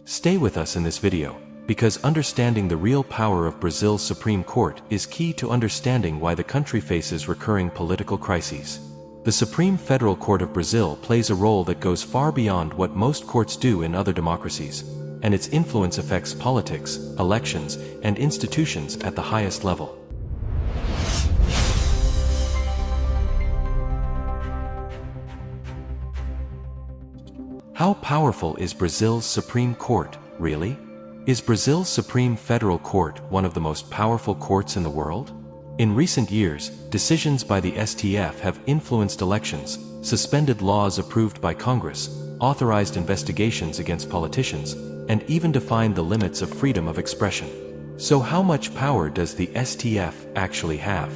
Stay with us in this video, because understanding the real power of Brazil's Supreme Court is key to understanding why the country faces recurring political crises. The Supreme Federal Court of Brazil plays a role that goes far beyond what most courts do in other democracies, and its influence affects politics, elections, and institutions at the highest level. How powerful is Brazil's Supreme Court, really? Is Brazil's Supreme Federal Court one of the most powerful courts in the world? In recent years, decisions by the STF have influenced elections, suspended laws approved by Congress, authorized investigations against politicians, and even defined the limits of freedom of expression. So how much power does the STF actually have?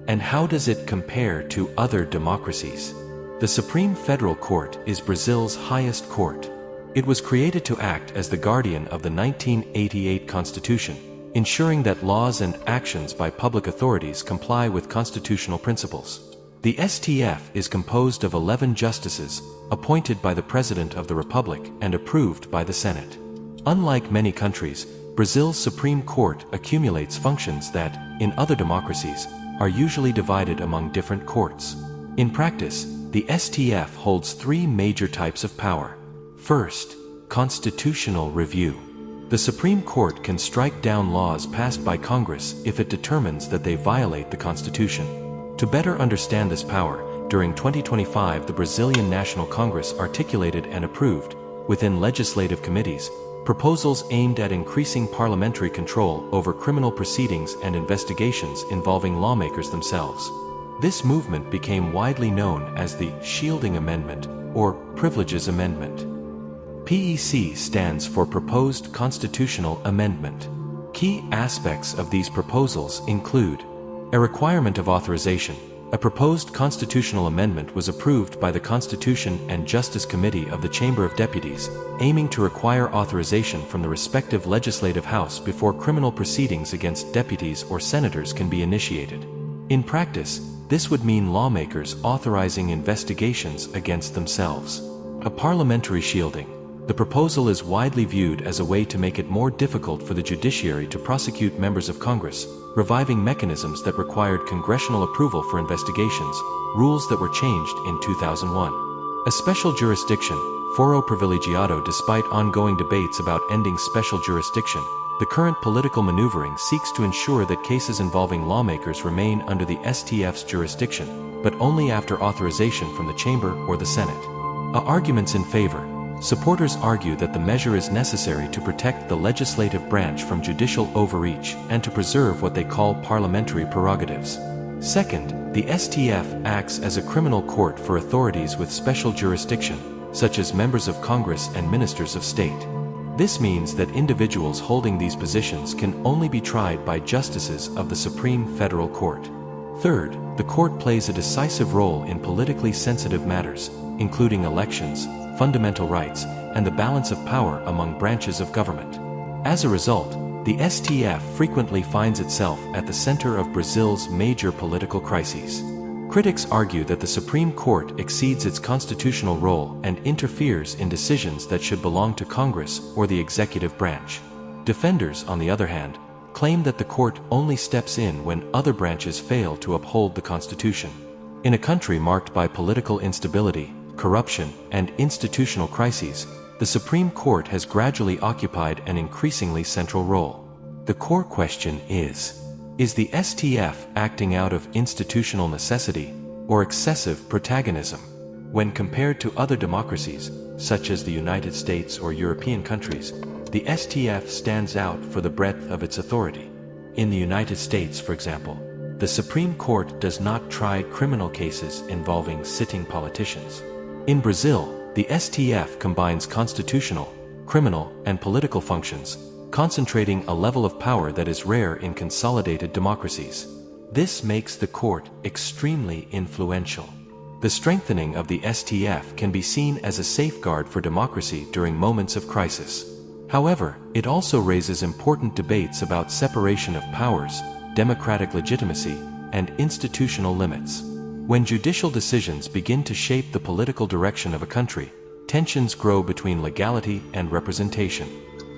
And how does it compare to other democracies? The Supreme Federal Court is Brazil's highest court. It was created to act as the guardian of the 1988 Constitution, ensuring that laws and actions by public authorities comply with constitutional principles. The STF is composed of 11 justices, appointed by the President of the Republic and approved by the Senate. Unlike many countries, Brazil's Supreme Court accumulates functions that, in other democracies, are usually divided among different courts. In practice, the STF holds three major types of power. First, constitutional review. The Supreme Court can strike down laws passed by Congress if it determines that they violate the Constitution. To better understand this power, during 2025 the Brazilian National Congress articulated and approved, within legislative committees, proposals aimed at increasing parliamentary control over criminal proceedings and investigations involving lawmakers themselves. This movement became widely known as the Shielding Amendment, or Privileges Amendment. PEC stands for Proposed Constitutional Amendment. Key aspects of these proposals include a requirement of authorization. A proposed constitutional amendment was approved by the Constitution and Justice Committee of the Chamber of Deputies, aiming to require authorization from the respective legislative house before criminal proceedings against deputies or senators can be initiated. In practice, this would mean lawmakers authorizing investigations against themselves. A parliamentary shielding. The proposal is widely viewed as a way to make it more difficult for the judiciary to prosecute members of Congress, reviving mechanisms that required congressional approval for investigations, rules that were changed in 2001. A special jurisdiction, foro privilegiado. Despite ongoing debates about ending special jurisdiction, the current political maneuvering seeks to ensure that cases involving lawmakers remain under the STF's jurisdiction, but only after authorization from the Chamber or the Senate. Arguments in favor. Supporters argue that the measure is necessary to protect the legislative branch from judicial overreach and to preserve what they call parliamentary prerogatives. Second, the STF acts as a criminal court for authorities with special jurisdiction, such as members of Congress and ministers of state. This means that individuals holding these positions can only be tried by justices of the Supreme Federal Court. Third, the court plays a decisive role in politically sensitive matters, including elections, fundamental rights, and the balance of power among branches of government. As a result, the STF frequently finds itself at the center of Brazil's major political crises. Critics argue that the Supreme Court exceeds its constitutional role and interferes in decisions that should belong to Congress or the executive branch. Defenders, on the other hand, claim that the court only steps in when other branches fail to uphold the Constitution. In a country marked by political instability, corruption, and institutional crises, the Supreme Court has gradually occupied an increasingly central role. The core question is the STF acting out of institutional necessity or excessive protagonism? When compared to other democracies, such as the United States or European countries, the STF stands out for the breadth of its authority. In the United States, for example, the Supreme Court does not try criminal cases involving sitting politicians. In Brazil, the STF combines constitutional, criminal, and political functions, concentrating a level of power that is rare in consolidated democracies. This makes the court extremely influential. The strengthening of the STF can be seen as a safeguard for democracy during moments of crisis. However, it also raises important debates about separation of powers, democratic legitimacy, and institutional limits. When judicial decisions begin to shape the political direction of a country, tensions grow between legality and representation.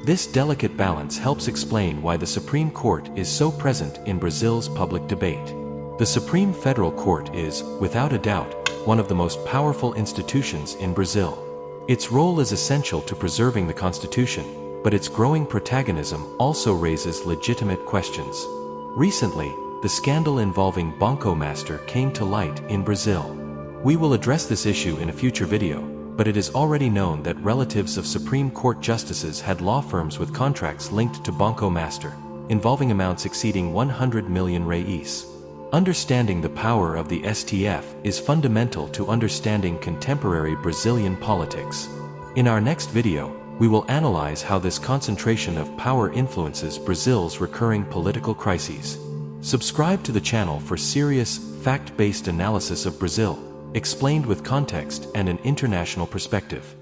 This delicate balance helps explain why the Supreme Court is so present in Brazil's public debate. The Supreme Federal Court is, without a doubt, one of the most powerful institutions in Brazil. Its role is essential to preserving the Constitution, but its growing protagonism also raises legitimate questions. Recently, the scandal involving Banco Master came to light in Brazil. We will address this issue in a future video, but it is already known that relatives of Supreme Court justices had law firms with contracts linked to Banco Master, involving amounts exceeding 100 million reais. Understanding the power of the STF is fundamental to understanding contemporary Brazilian politics. In our next video, we will analyze how this concentration of power influences Brazil's recurring political crises. Subscribe to the channel for serious, fact-based analysis of Brazil, explained with context and an international perspective.